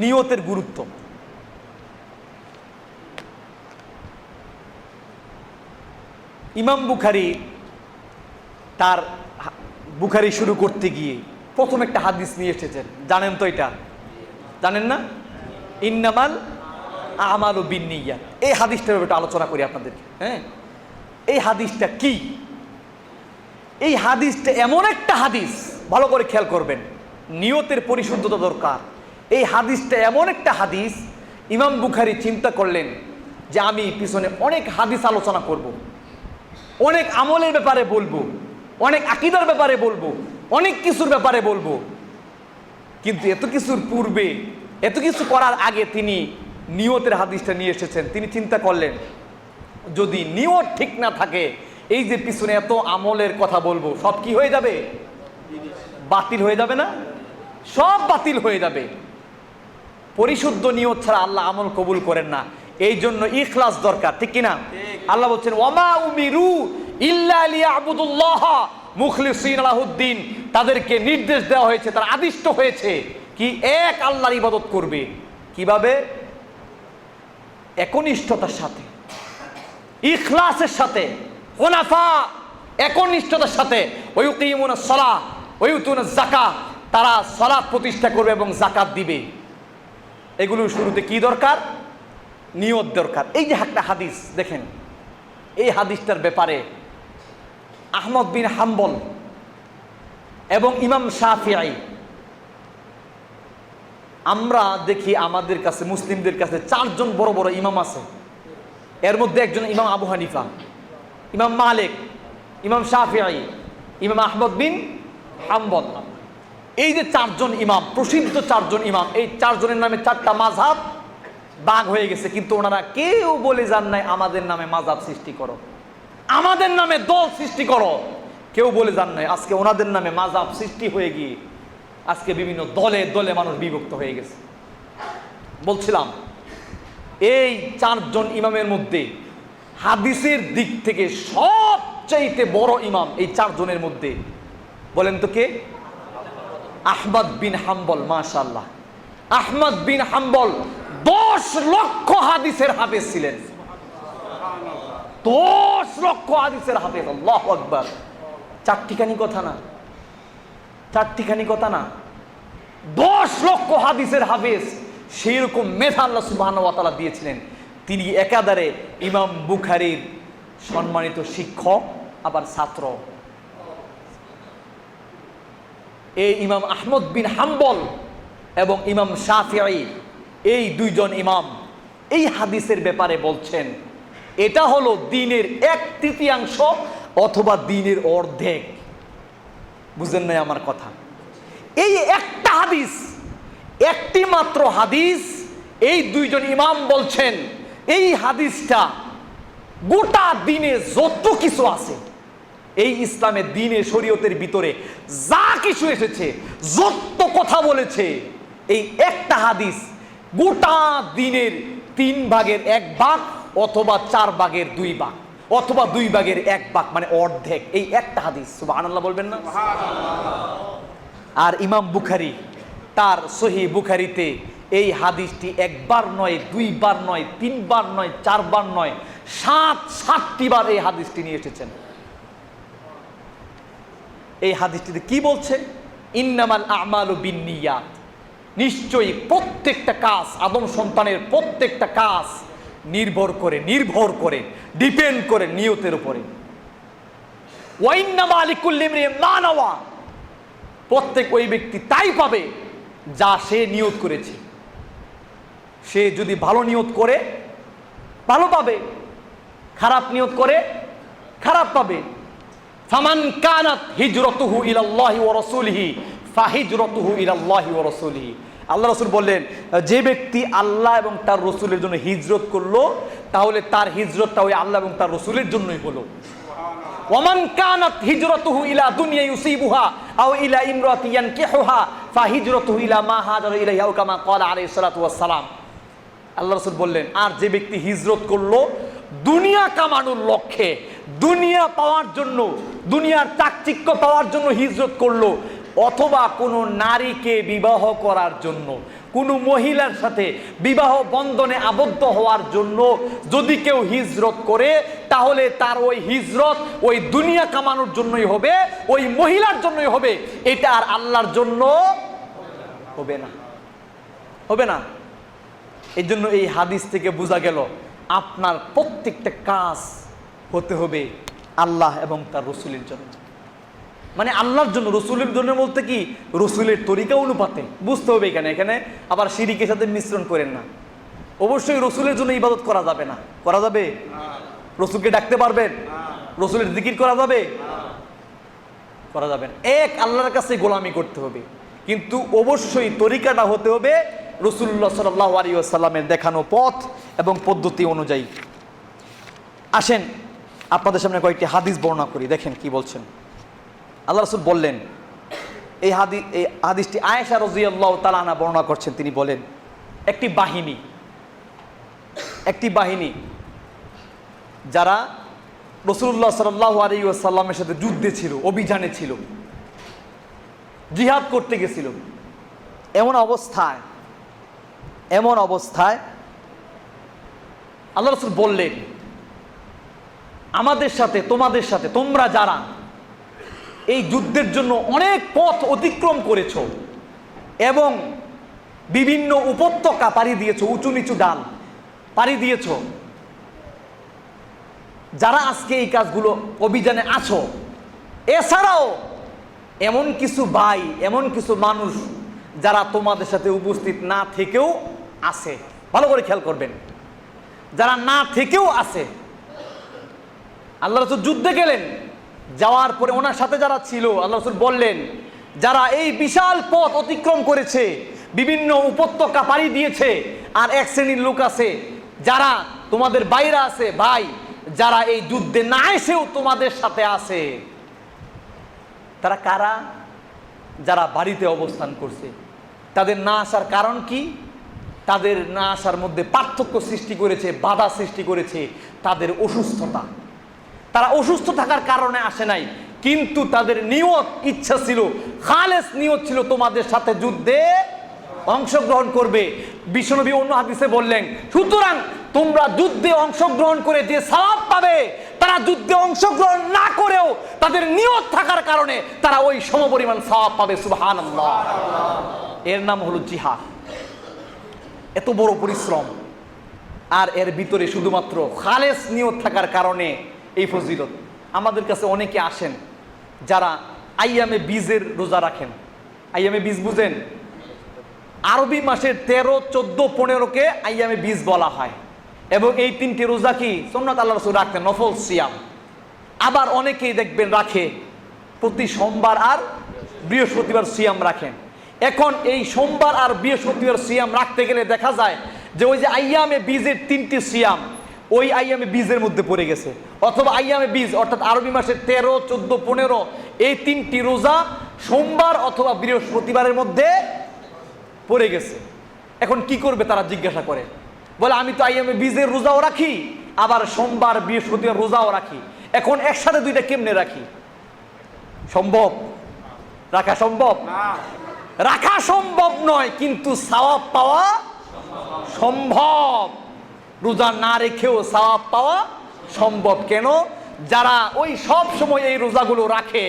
নিয়তের গুরুত্ব। ইমাম বুখারী তার বুখারী শুরু করতে গিয়ে প্রথম একটা হাদিস নিয়ে এসেছেন, জানেন তো? এটা জানেন না? ইন্নামাল আমালু বিন্নিয়াত। এই হাদিসটার ব্যাপারে আলোচনা করি আপনাদেরকে। হ্যাঁ, এই হাদিসটা কি? এই হাদিসটা এমন একটা হাদিস, ভালো করে খেয়াল করবেন, নিয়তের পরিশুদ্ধতা দরকার। এই হাদিসটা এমন একটা হাদিস, ইমাম বুখারী চিন্তা করলেন যে আমি পিছনে অনেক হাদিস আলোচনা করব, অনেক আমলের ব্যাপারে বলবো, অনেক আকীদার ব্যাপারে বলবো, অনেক কিছুর ব্যাপারে বলবো, কিন্তু এত কিছুর পূর্বে, এত কিছু করার আগে তিনি নিয়তের হাদিসটা নিয়ে এসেছেন। তিনি চিন্তা করলেন যদি নিয়ত ঠিক না থাকে, এই যে পিছনে এত আমলের কথা বলবো সব কি হয়ে যাবে? বাতিল হয়ে যাবে না? সব বাতিল হয়ে যাবে। পরিশুদ্ধ নিয়ত ছাড়া আল্লাহ আমল কবুল করেন না। এই জন্য ইখলাস দরকার, ঠিক কিনা? আল্লাহ বলছেন ওয়ামা উমিরু ইল্লা লিয়াবুদুল্লাহ মুখলিসিনা লাহুদ্দিন। তাদেরকে নির্দেশ দেওয়া হয়েছে, তারা আদিষ্ট হয়েছে কি এক আল্লাহর ইবাদত করবে। কিভাবে? একনিষ্ঠতার সাথে, ইখলাসের সাথে, হুনাফা, একনিষ্ঠতার সাথে। ওয়ায়ুকিমুনাস সালাহ ওয়ায়ুতুনাজ যাকাত, তারা সালাত প্রতিষ্ঠা করবে এবং যাকাত দিবে। এগুলোর শুরুতে কি দরকার? নিয়ত দরকার। এই যে একটা হাদিস দেখেন, এই হাদিসটার ব্যাপারে আহমদ বিন হাম্বল এবং ইমাম শাফিঈ, আমরা দেখি আমাদের কাছে, মুসলিমদের কাছে 4 জন বড় বড় ইমাম আছে। এর মধ্যে একজন ইমাম আবু হানিফা, ইমাম মালিক, ইমাম শাফিঈ, ইমাম আহমদ বিন হাম্বল। এই যে 4 জন ইমাম, প্রসিদ্ধ 4 জন ইমাম, এই 4 জনের নামে 4টা মাযহাব ভাগ হয়ে গেছে, কিন্তু ওনারা কেউ বলে যান নাই আমাদের নামে মাযহাব সৃষ্টি করো, আমাদের নামে দল সৃষ্টি করো। কেউ বলে যান নাই। আজকে ওনাদের নামে মাযহাব সৃষ্টি হয়ে গিয়ে আজকে বিভিন্ন দলে দলে মানুষ বিভক্ত হয়ে গেছে। বলছিলাম এই 4 জন ইমামের মধ্যে হাদিসের দিক থেকে সবচাইতে বড় ইমাম এই 4 জনের মধ্যে, বলেন তো কে? আহমদ বিন হাম্বল। মাশাআল্লাহ, আহমদ বিন হাম্বল 10 লক্ষ হাদিসের হাফেজ ছিলেন। 10 লক্ষ হাদিসের হাফেজ। আল্লাহু আকবার। চারটিখানি কথা না, চারটিখানি কথা না, 10 লক্ষ হাদিসের হাফেজ। সেই রকম মেধা আল্লাহ সুবহানাহু ওয়া তাআলা দিয়েছিলেন। তিনি একাধারে ইমাম বুখারীর সম্মানিত শিক্ষক, আবার ছাত্র। এই ইমাম আহমদ বিন হাম্বল এবং ইমাম শাফিঈ, এই 2 জন ইমাম এই হাদিসের ব্যাপারে বলছেন এটা হলো দ্বীনের 1/3 অথবা দ্বীনের অর্ধেক। বুঝেন নাই আমার কথা? এই একটা হাদিস, একটি মাত্র হাদিস, এই 2 জন ইমাম বলছেন এই হাদিসটা গোটা দ্বীনে যত কিছু আছে, এই ইসলামের দ্বীনের শরীয়তের ভিতরে যা কিছু এসেছে, যত কথা বলেছে, এই একটা হাদিস গোটা দ্বীনের 3 ভাগের 1 ভাগ অথবা 4 ভাগের 2 ভাগ অথবা 2 ভাগের 1 ভাগ, মানে অর্ধেক। এই একটা হাদিস। সুবহানাল্লাহ বলবেন না? আর ইমাম বুখারী তার সহিহ বুখারীতে এই হাদিসটি 1 বার নয়, 2 বার নয়, 3 বার নয়, 4 বার নয়, 7টি বার এই হাদিসটি নিয়ে এসেছেন। এই হাদিসটিতে কি বলছে? ইন্নামাল আমালু বিন্নিয়াত। নিশ্চয়ই প্রত্যেকটা কাজ, আদম সন্তানের প্রত্যেকটা কাজ নির্ভর করে ডিপেন্ড করে নিয়তের উপরে। ওয়া ইন্নামা লিকুল্লি ইমরিইন মা নাওয়া। প্রত্যেক ওই ব্যক্তি তাই পাবে যা সে নিয়ত করেছে। সে যদি ভালো নিয়ত করে ভালো পাবে, খারাপ নিয়ত করে খারাপ পাবে। ফামান কানাত হিজরতুহু ইলাল্লাহি ওয়া রাসূলিহি ফাহিজরতুহু ইলাল্লাহি ওয়া রাসূলিহি। আল্লাহ রাসূল বললেন, যে ব্যক্তি আল্লাহ এবং তার রাসূলের জন্য হিজরত করলো, তাহলে তার হিজরতটা ওই আল্লাহ এবং তার রাসূলের জন্যই হলো। ওয়ামান কানাত হিজরতুহু ইলা দুনিয়া ইউসিবুহা আও ইলা ইমরাতি ইয়ানকিহুহা ফাহিজরতুহু ইলা মা হাজারা ইলাইহি আও কামা ক্বালা আলাইহিস সালাতু ওয়াস সালাম। আল্লাহ রাসূল বললেন, আর যে ব্যক্তি হিজরত করলো দুনিয়া কামানোর লক্ষ্যে, দুনিয়া পাওয়ার জন্য, দুনিয়ার চাকচিক্য পাওয়ার জন্য হিজরত করলো, অথবা কোনো নারীকে বিবাহ করার জন্য, কোনো মহিলার সাথে বিবাহ বন্ধনে আবদ্ধ হওয়ার জন্য যদি কেউ হিজরত করে, তাহলে তার ওই হিজরত ওই দুনিয়া কামানোর জন্যই হবে, ওই মহিলার জন্যই হবে, এটা আর আল্লাহর জন্য হবে না, হবে না। এই জন্য এই হাদিস থেকে বোঝা গেল আপনার প্রত্যেকটা কাজ হতে হবে আল্লাহ এবং তার রসুলের জন্য, মানে আল্লাহর জন্য। রসুলের জন্য বলতে কি, রসুলের তরিকা অনুপাতে বুঝতে হবে। এখানে এখানে আবার শিরিকের সাথে মিশ্রণ করেন না। অবশ্যই রসুলের জন্য ইবাদত করা যাবে না, করা যাবে? রসুলকে ডাকতে পারবেন? রসুলের জিকির করা যাবে? করা যাবে না। এক আল্লাহর কাছে গোলামি করতে হবে, কিন্তু অবশ্যই তরিকাটা হতে হবে রাসূলুল্লাহ সাল্লাল্লাহু আলাইহি ওয়াসাল্লামের দেখানো পথ এবং পদ্ধতি অনুযায়ী। আসেন আপনাদের সামনে কয়েকটি হাদিস বর্ণনা করি, দেখেন কি বলছেন। আল্লাহ রাসূল বললেন, এই হাদিসটি আয়েশা রাদিয়াল্লাহু তাআলা আনহা বর্ণনা করছেন। তিনি বলেন, একটি বাহিনী যারা রাসূলুল্লাহ সাল্লাল্লাহু আলাইহি ওয়াসাল্লামের সাথে যুদ্ধে ছিল, অভিযানে ছিল, জিহাদ করতে গেছিল। এমন অবস্থায় আল্লাহ রাসূল বললেন, আমাদের সাথে তোমাদের সাথে তোমরা যারা এই যুদ্ধের জন্য অনেক পথ অতিক্রম করেছ এবং বিভিন্ন উপত্যকা পাড়ি দিয়েছ, উঁচু নিচু ডাল পাড়ি দিয়েছ, যারা আজকে এই কাজগুলো অভিযানে আছো, এছাড়াও এমন কিছু ভাই, এমন কিছু মানুষ যারা তোমাদের সাথে উপস্থিত না থেকেও আছে। ভালো করে খেয়াল করবেন, যারা না থেকেও আছে। আল্লাহ রাসূল যুদ্ধে গেলেন, যাওয়ার পরে ওনার সাথে যারা ছিল, আল্লাহ রাসূল বললেন, যারা এই বিশাল পথ অতিক্রম করেছে, বিভিন্ন উপত্যকা পাড়ি দিয়েছে, আর এক শ্রেণীর লোক আছে যারা তোমাদের বাইরে আছে, ভাই, যারা এই যুদ্ধে না এসেও তোমাদের সাথে আছে। তারা কারা? যারা বাড়িতে অবস্থান করছে। তাদের না আসার কারণ কি? তাদের না আসার মধ্যে পার্থক্য সৃষ্টি করেছে, বাধা সৃষ্টি করেছে তাদের অসুস্থতা। তারা অসুস্থ থাকার কারণে আসে নাই, কিন্তু তাদের নিয়ত, ইচ্ছা ছিল, খালেস নিয়ত ছিল তোমাদের সাথে যুদ্ধে অংশগ্রহণ করবে। বিশ্বনবী অন্য হাদিসে বললেন, সুতরাং তোমরা যুদ্ধে অংশগ্রহণ করে যে সওয়াব পাবে, তারা যুদ্ধে অংশগ্রহণ না করেও তাদের নিয়ত থাকার কারণে তারা ওই সমপরিমাণ সওয়াব পাবে। সুবহানাল্লাহ। এর নাম হলো জিহাদ। এত বড় পরিশ্রম, আর এর ভিতরে শুধুমাত্র খালেস নিয়ত থাকার কারণে এই ফজিলত। আমাদের কাছে অনেকে আসেন যারা আইয়ামে বীজের রোজা রাখেন। আইয়ামে বীজ বুঝেন? আরবি মাসের 13, 14, 15কে আইয়ামে বীজ বলা হয়, এবং এই তিনটি রোজা কি সুন্নাত আল্লাহ রাসূল রাখতেন, নফল সিয়াম। আবার অনেকেই দেখবেন রাখে প্রতি সোমবার আর বৃহস্পতিবার সিয়াম রাখেন। এখন এই সোমবার আর বৃহস্পতিবার সিয়াম রাখতে গেলে দেখা যায় যে ওই যে আইয়ামে বীজের 3টি সিয়াম ওই আইয়ামে বীজের মধ্যে পড়ে গেছে, অথবা আইয়ামে বীজ অর্থাৎ আরবি মাসের 13, 14, 15 এই 3টি রোজা সোমবার অথবা বৃহস্পতিবারের মধ্যে পড়ে গেছে। এখন কি করবে তারা জিজ্ঞাসা করে, বলে আমি তো আইয়ামে বীজের রোজাও রাখি, আবার সোমবার বৃহস্পতিবার রোজাও রাখি, এখন একসাথে দুইটা কেমনে রাখি? সম্ভব? রাখা সম্ভব? রাখা সম্ভব নয়, কিন্তু সওয়াব পাওয়া সম্ভব। রোজা না রেখেও সওয়াব পাওয়া সম্ভব। কেন? যারা ওই সব সময় এই রোজাগুলো রাখে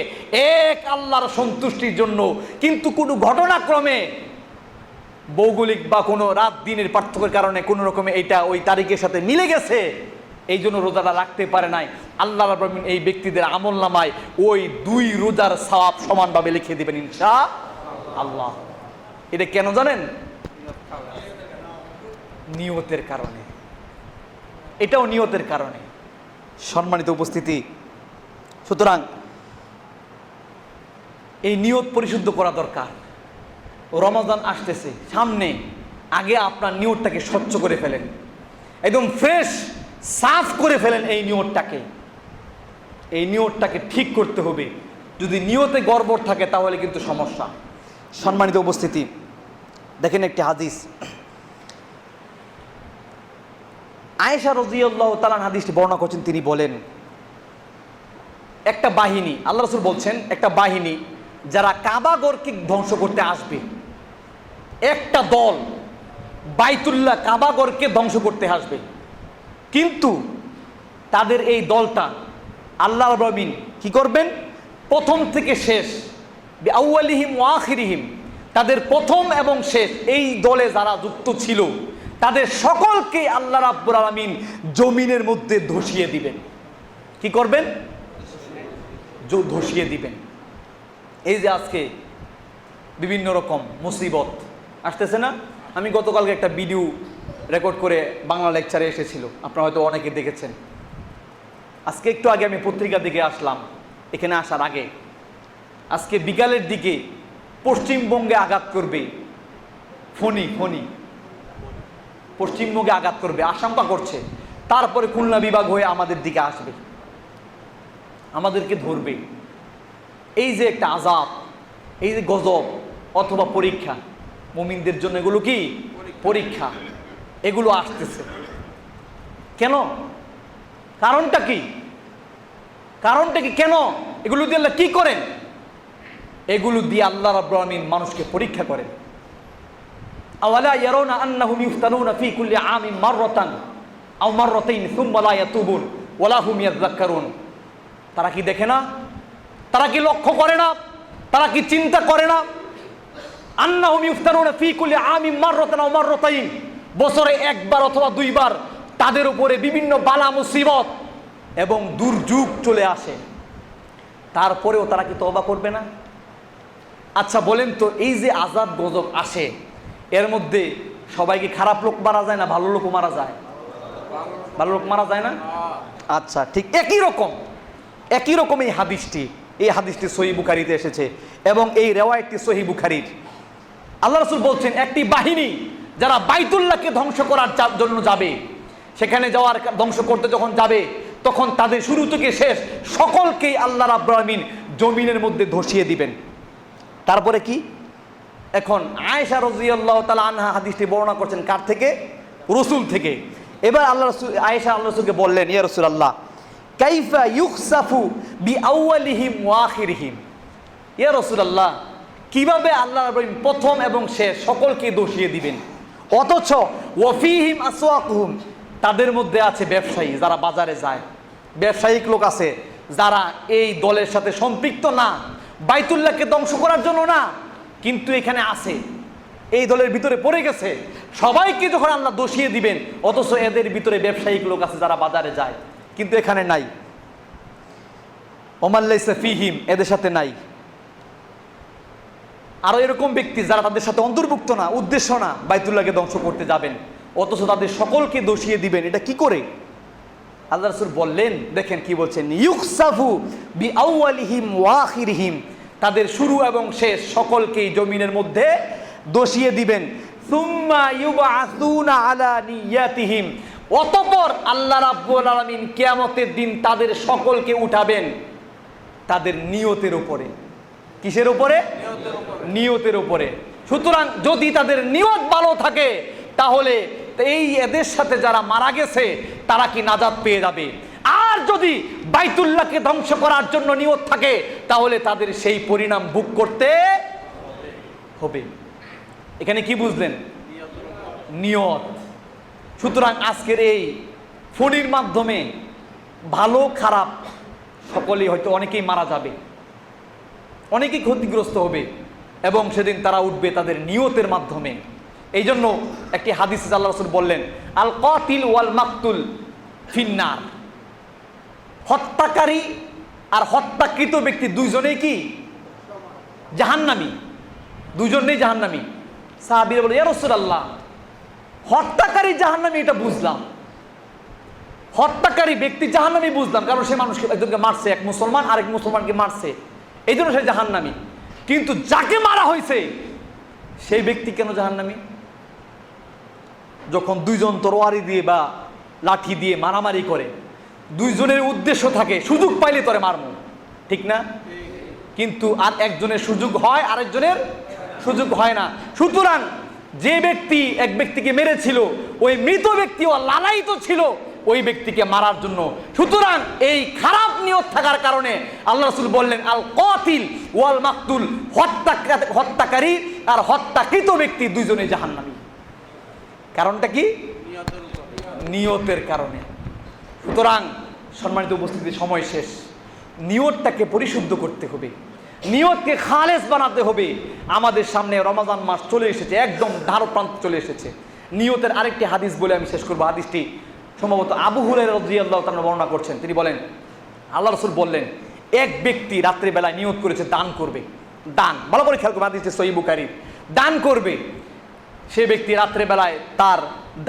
এক আল্লাহর সন্তুষ্টির জন্য, কিন্তু কোনো ঘটনাক্রমে ভৌগোলিক বা কোনো রাত দিনের পার্থক্যের কারণে কোনো রকমে এইটা ওই তারিখের সাথে মিলে গেছে, এই জন্য রোজাটা রাখতে পারে নাই, আল্লাহ রাব্বুল আলামিন এই ব্যক্তিদের আমল নামায় ওই 2 রোজার সওয়াব সমানভাবে লিখে দিবেন ইনশাআল্লাহ। এটা কেন জানেন? নিয়তের কারণে। এটাও নিয়তের কারণে। সম্মানিত উপস্থিতি, সুতরাং এই নিয়ত পরিশুদ্ধ করা দরকার। রমজান আসতেছে সামনে, আগে আপনার নিয়তটাকে স্বচ্ছ করে ফেলেন, একদম ফ্রেশ সাফ করে ফেলেন। এই নিয়তটাকে ঠিক করতে হবে। যদি নিয়তে গড়বড় থাকে তাহলে কিন্তু সমস্যা। সম্মানিত উপস্থিতি, দেখেন একটি হাদিস, আয়েশা রাদিয়াল্লাহু তাআলা হাদিসটি বর্ণনা করছেন। তিনি বলেন, একটা বাহিনী, আল্লাহ রাসূল বলছেন, একটা বাহিনী যারা কাবা ঘরকে ধ্বংস করতে আসবে, একটা দল বাইতুল্লাহ কাবাগরকে ধ্বংস করতে আসবে, কিন্তু তাদের এই দলটা আল্লাহ রাব্বুল আলামিন কি করবেন? প্রথম থেকে শেষ, বিআউয়ালিহিম ওয়া আখিরিহিম, তাদের প্রথম এবং শেষ এই দলে যারা যুক্ত ছিল তাদের সকলকে আল্লাহ রাব্বুল আলামিন জমিনের মধ্যে ধসিয়ে দিবেন। কি করবেন? ধসিয়ে দিবেন। এই যে আজকে বিভিন্ন রকম মুসিবত আসতেছে না, আমি গতকালকে একটা ভিডিও রেকর্ড করে বাংলা লেকচারে এসেছিল, আপনারা হয়তো অনেকে দেখেছেন। আজকে একটু আগে আমি পত্রিকার দিকে আসলাম, এখানে আসার আগে আজকে বিকালের দিকে পশ্চিমবঙ্গে আঘাত করবে ফণি, পশ্চিমবঙ্গে আঘাত করবে আশঙ্কা করছে, তারপরে খুলনা বিভাগ হয়ে আমাদের দিকে আসবে, আমাদেরকে ধরবে। এই যে একটা আযাব, এই যে গজব অথবা পরীক্ষা, মুমিনদের জন্য এগুলো কি পরীক্ষা, এগুলো আসতেছে কেন? কারণটা কি? কেন এগুলো দিয়ে আল্লাহ কি করেন? এগুলো দিয়ে আল্লাহ রাব্বুল আলামিন মানুষকে পরীক্ষা করেন। আওয়ালা ইয়ারাউনা আন্নাহুম ইফতানুনা ফি কুল্লি আমিন মাররাতান আও মাররাতাইন সুম্মা লা ইয়াতুবুন ওয়া লা হুম ইয়াযাক্কারুন। তারা কি দেখে না? তারা কি লক্ষ্য করে না? তারা কি চিন্তা করে না? আন্নাহুম ইফতানুনা ফি কুল্লি আমিন মাররাতান আও মাররাতাইন, বছরে একবার অথবা দুইবার তাদের উপরে বিভিন্ন বালা মুসিবত এবং দুর্যোগ চলে আসে, তারপরেও তারা কি তওবা করবে না? আচ্ছা বলেন তো, এই যে আযাব গজব আসে এর মধ্যে সবাইকে খারাপ লোক মারা যায় না ভালো লোক মারা যায়? ভালো লোক মারা যায় না? আচ্ছা, ঠিক একই রকম এই হাদিসটি সহিহ বুখারীতে এসেছে এবং এই রিওয়ায়াতটি সহিহ বুখারীর। আল্লাহ রাসূল বলছেন, একটি বাহিনী যারা বাইতুল্লাহকে ধ্বংস করার জন্য যাবে, সেখানে ধ্বংস করতে যখন যাবে তখন তাদের শুরু থেকে শেষ সকলকেই আল্লাহ রাব্বুল আলামিন জমিনের মধ্যে ধসিয়ে দিবেন। তারপরে কি? এখন আয়েশা রাদিয়াল্লাহু তাআলা আনহা হাদিসটি বর্ণনা করছেন কার থেকে? রাসূল থেকে। এবার আয়েশা আল্লাহ রাসূলকে বললেন, ইয়া রাসূলুল্লাহ কাইফা ইউখসাফু বিআউয়ালিহিম ওয়া আখিরিহিম। ইয়া রাসূলুল্লাহ, কিভাবে আল্লাহ রাব্বুল আলামিন প্রথম এবং শেষ সকলকে ধসিয়ে দিবেন, অথচ ওয়াফিহিম আসওয়াকুহুম, তাদের মধ্যে আছে ব্যবসায়ী যারা বাজারে যায়, ব্যবসায়িক লোক আছে যারা এই দলের সাথে সম্পৃক্ত না, বাইতুল্লাহকে ধ্বংস করার জন্য না, কিন্তু এখানে আছে, এই দলের ভিতরে পড়ে গেছে। সবাইকে যখন আল্লাহ দোষিয়ে দিবেন, অথচ এদের ভিতরে ব্যবসায়িক লোক আছে যারা বাজারে যায়, কিন্তু এখানে নাই। ওমান লাইসা ফিহিম, এদের সাথে নাই। আরো এরকম ব্যক্তি যারা তাদের সাথে অন্তর্ভুক্ত না, উদ্দেশ্য না বাইতুল্লাহকে ধ্বংস করতে যাবেন, অথচ তাদের সকলকে দোষিয়ে দিবেন। এটা কি করে? আল্লাহ রাসূল বললেন, দেখেন কি বলছেন, ইউখসাফু বিআউয়ালিহিম ওয়া আখিরিহিম, তাদের শুরু এবং শেষ সকলকেই জমিনের মধ্যে দোষিয়ে দিবেন। সুম্মা ইউবআসুনা আলা নিয়াতিহিম, অতঃপর আল্লাহ রাব্বুল আলামিন কিয়ামতের দিন তাদের সকলকে উঠাবেন তাদের নিয়তের উপরে। কিসের উপরে? নিয়তের উপরে। সুতরাং যদি তাদের নিয়ত ভালো থাকে তাহলে এদের সাথে যারা মারা গেছে তারা কি নাজাত পেয়ে যাবে। আর যদি বাইতুল্লাহকে ধ্বংস করার জন্য নিয়ত থাকে তাহলে তাদের সেই পরিণাম ভোগ করতে হবে। এখানে কি বুঝলেন? নিয়ত। সুতরাং আজকের এই ফোনের মাধ্যমে ভালো খারাপ সকলেই হয়তো অনেকেই মারা যাবে, অনেকেই ক্ষতিগ্রস্ত হবে এবং সেদিন তারা উঠবে তাদের নিয়তের মাধ্যমে। এই জন্য একটি হাদিসে আল্লাহ রাসূল বললেন, আল কাতিল ওয়াল মাকতুল ফিন্নার, হত্যাকারী আর হত্যাকৃত ব্যক্তি দুইজনেই কি জাহান্নামী, দুইজনেই জাহান্নামী। সাহাবীরা বলে, ইয়া রাসূলুল্লাহ, হত্যাকারী জাহান্নামী এটা বুঝলাম, হত্যাকারী ব্যক্তি জাহান্নামী বুঝলাম, কারণ সে মানুষকে একজনকে মারছে, এক মুসলমান আরেক মুসলমানকে মারছে, এই জন্য সে জাহান্নামী। কিন্তু যাকে মারা হয়েছে সেই ব্যক্তি কেন জাহান্নামী? যখন দুইজন তরোয়ারি দিয়ে বা লাঠি দিয়ে মারামারি করে, দুইজনের উদ্দেশ্য থাকে সুযোগ পাইলে তরে মারমু, ঠিক না? কিন্তু আর একজনের সুযোগ হয়, আরেকজনের সুযোগ হয় না। সুতরাং যে ব্যক্তি এক ব্যক্তিকে মেরেছিল ওই মৃত ব্যক্তিও লালায়িত ছিল ওই ব্যক্তিকে মারার জন্য। সুতরাং এই খারাপ নিয়ত থাকার কারণে আল্লাহ রাসূল বললেন, আল কাতিল ওয়াল মাকতুল, হত্যাকারী আর হত্যাকৃত ব্যক্তি দুইজনেই জাহান্নামী। কারণটা কি? নিয়তের কারণে। সুতরাং সম্মানিত উপস্থিতি, সময় শেষ। নিয়তটাকে পরিশুদ্ধ করতে হবে, নিয়তকে খালেস বানাতে হবে। আমাদের সামনে রমাদান মাস চলে এসেছে, একদম ধারপ্রান্ত চলে এসেছে। নিয়তের আরেকটি হাদিস বলে আমি শেষ করবো। হাদিসটি সম্ভবত আবু হুরায়রা রাদিয়াল্লাহু তাআলা বর্ণনা করছেন। তিনি বলেন, আল্লাহ রাসূল বললেন, এক ব্যক্তি রাত্রিবেলায় নিয়ত করেছে দান করবে। দান, ভালো করে খেয়াল করবে, হাদিসটি সহিহ বুখারী। দান করবে। সে ব্যক্তি রাত্রেবেলায় তার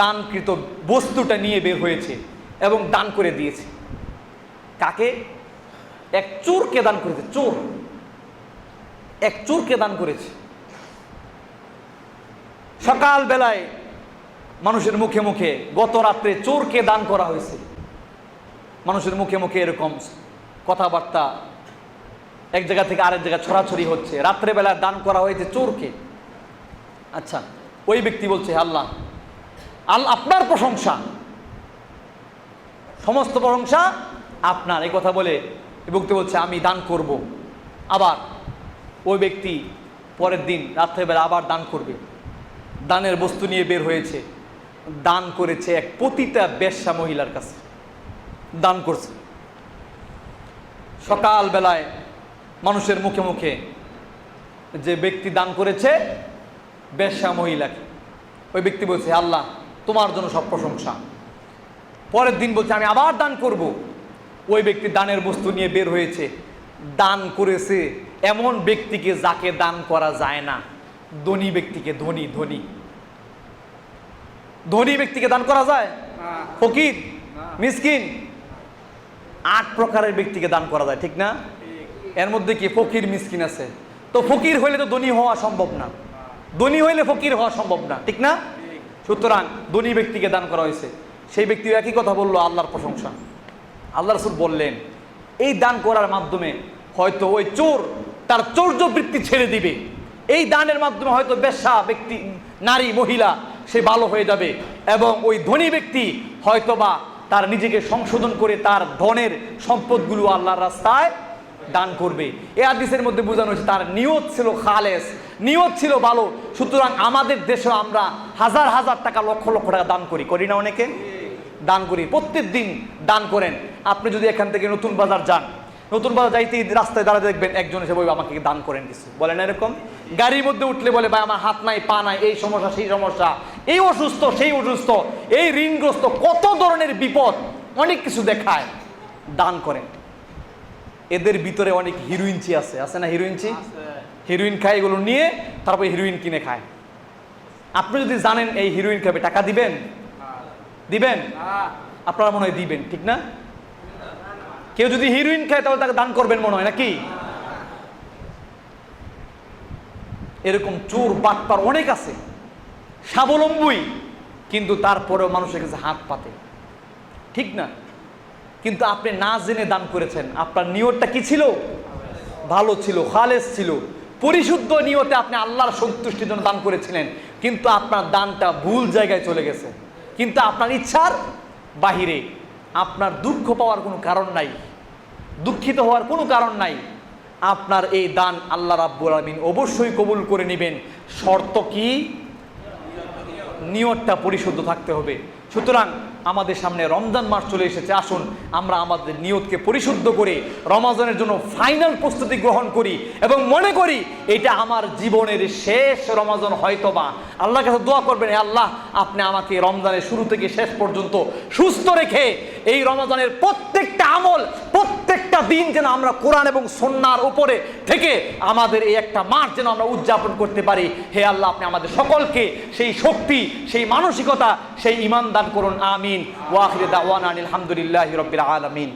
দানকৃত বস্তুটা নিয়ে বের হয়েছে এবং দান করে দিয়েছে। কাকে? এক চোরকে দান করেছে। চোর, এক চোরকে দান করেছে। সকাল বেলায় মানুষের মুখে মুখে গত রাত্রে চোরকে দান করা হয়েছে, মানুষের মুখে মুখে এরকম কথাবার্তা এক জায়গা থেকে আরেক জায়গায় ছড়াছড়ি হচ্ছে। রাত্রেবেলায় দান করা হয়েছে চোরকে। আচ্ছা, ওই ব্যক্তি বলছে, আল্লাহ আপনার প্রশংসা, সমস্ত প্রশংসা আপনার। এই কথা বলে ব্যক্তি বলছে আমি দান করব। আবার ওই ব্যক্তি পরের দিন রাত্রেবেলা আবার দান করবে। দানের বস্তু নিয়ে বের হয়েছে, দান করেছে এক পতিতা বেশ্যা মহিলার কাছে, দান করছে। সকাল বেলায় মানুষের মুখে মুখে যে ব্যক্তি দান করেছে বেশ্যা মহিলাকে, ওই ব্যক্তি বলছে, আল্লাহ তোমার জন্য সব প্রশংসা। পরের দিন বলছে আমি আবার দান করব। ওই ব্যক্তি দানের বস্তু নিয়ে বের হয়েছে, দান করেছে এমন ব্যক্তিকে যাকে দান করা যায় না, ধনী ব্যক্তিকে। ধনী ধনী ধনী ব্যক্তিকে দান করা যায়? ফকির, মিসকিন, 8 প্রকারের ব্যক্তিকে দান করা যায়, ঠিক না? এর মধ্যে কি ফকির মিসকিন আছে? তো ফকির হইলে তো ধনী হওয়া সম্ভব না, ধনী হইলে ফকির হওয়া সম্ভব না, ঠিক না? সুতরাং ধনী ব্যক্তিকে দান করা হয়েছে। সেই ব্যক্তি একই কথা বললো, আল্লাহর প্রশংসা। আল্লাহ রাসূল বললেন, এই দান করার মাধ্যমে হয়তো ওই চোর তার চৌর্যবৃত্তি ছেড়ে দিবে। এই দানের মাধ্যমে হয়তো বেশ্যা ব্যক্তি, নারী, মহিলা, সে ভালো হয়ে যাবে। এবং ওই ধনী ব্যক্তি হয়তোবা তার নিজেকে সংশোধন করে তার ধনের সম্পদগুলো আল্লাহর রাস্তায় দান করবে। এই হাদিসের মধ্যে বোঝানো হয়েছে তার নিয়ত ছিল খালেস, নিয়ত ছিল ভালো। সুতরাং আমাদের দেশে আমরা হাজার হাজার টাকা, লক্ষ লক্ষ টাকা দান করি, করি না? অনেকে দান করি, প্রত্যেক দিন দান করেন। আপনি যদি এখান থেকে নতুন বাজার যান, নতুন বাজার যাইতে রাস্তায় দাঁড়া দেখবেন একজন এসে বলবে আমাকে দান করেন কিছু, বলেন এরকম? গাড়ির মধ্যে উঠলে বলে ভাই আমার হাত নাই, পা নাই, এই সমস্যা সেই সমস্যা, এই অসুস্থ সেই অসুস্থ, এই ঋণগ্রস্ত, কত ধরনের বিপদ, অনেক কিছু দেখায়। দান করেন। এদের ভিতরে অনেক হিরোইনচি আছে, আছে না? হিরোইনচি, হিরোইন খায়, এগুলো নিয়ে তারপর হিরোইন কিনে খায়। আপনি যদি জানেন এই হিরোইন খাবে, টাকা দিবেন? দিবেন? আপনারা মনে হয় দিবেন, ঠিক না? কেউ যদি হিরোইন খায় তাহলে তাকে দান করবেন মনে হয়, নাকি? এরকম চোর বাটপার অনেক আছে, স্বাবলম্বী, কিন্তু তারপরেও মানুষের কাছে হাত পাতে, ঠিক না? কিন্তু আপনি না জেনে দান করেছেন, আপনার নিয়তটা কি ছিল? ভালো ছিল, খালেস ছিল, পরিশুদ্ধ নিয়তে আপনি আল্লাহর সন্তুষ্টির জন্য দান করেছিলেন। কিন্তু আপনার দানটা ভুল জায়গায় চলে গেছে, কিন্তু আপনার ইচ্ছার বাহিরে। আপনার দুঃখ পাওয়ার কোনো কারণ নাই, দুঃখিত হওয়ার কোনো কারণ নাই। আপনার এই দান আল্লাহ রাব্বুল আলামিন অবশ্যই কবুল করে নেবেন। শর্ত কি? নিয়তটা পরিশুদ্ধ থাকতে হবে। সুতরাং আমাদের সামনে রমজান মাস চলে এসেছে, আসুন আমরা আমাদের নিয়তকে পরিশুদ্ধ করে রমজানের জন্য ফাইনাল প্রস্তুতি গ্রহণ করি এবং মনে করি এটা আমার জীবনের শেষ রমজান। হয়তোবা আল্লাহর কাছে দোয়া করবেন, হে আল্লাহ আপনি আমাকে রমজানের শুরু থেকে শেষ পর্যন্ত সুস্থ রেখে এই রমজানের প্রত্যেকটা আমল, প্রত্যেকটা দিন যেন আমরা কোরআন এবং সুন্নাহর উপরে থেকে আমাদের এই একটা মাস যেন আমরা উদযাপন করতে পারি। হে আল্লাহ আপনি আমাদের সকলকে সেই শক্তি, সেই মানসিকতা, সেই ঈমান দান করুন। আমিন। ওয়া আখিরু দাওয়ানা আলহামদুলিল্লাহি রাব্বিল আলামিন।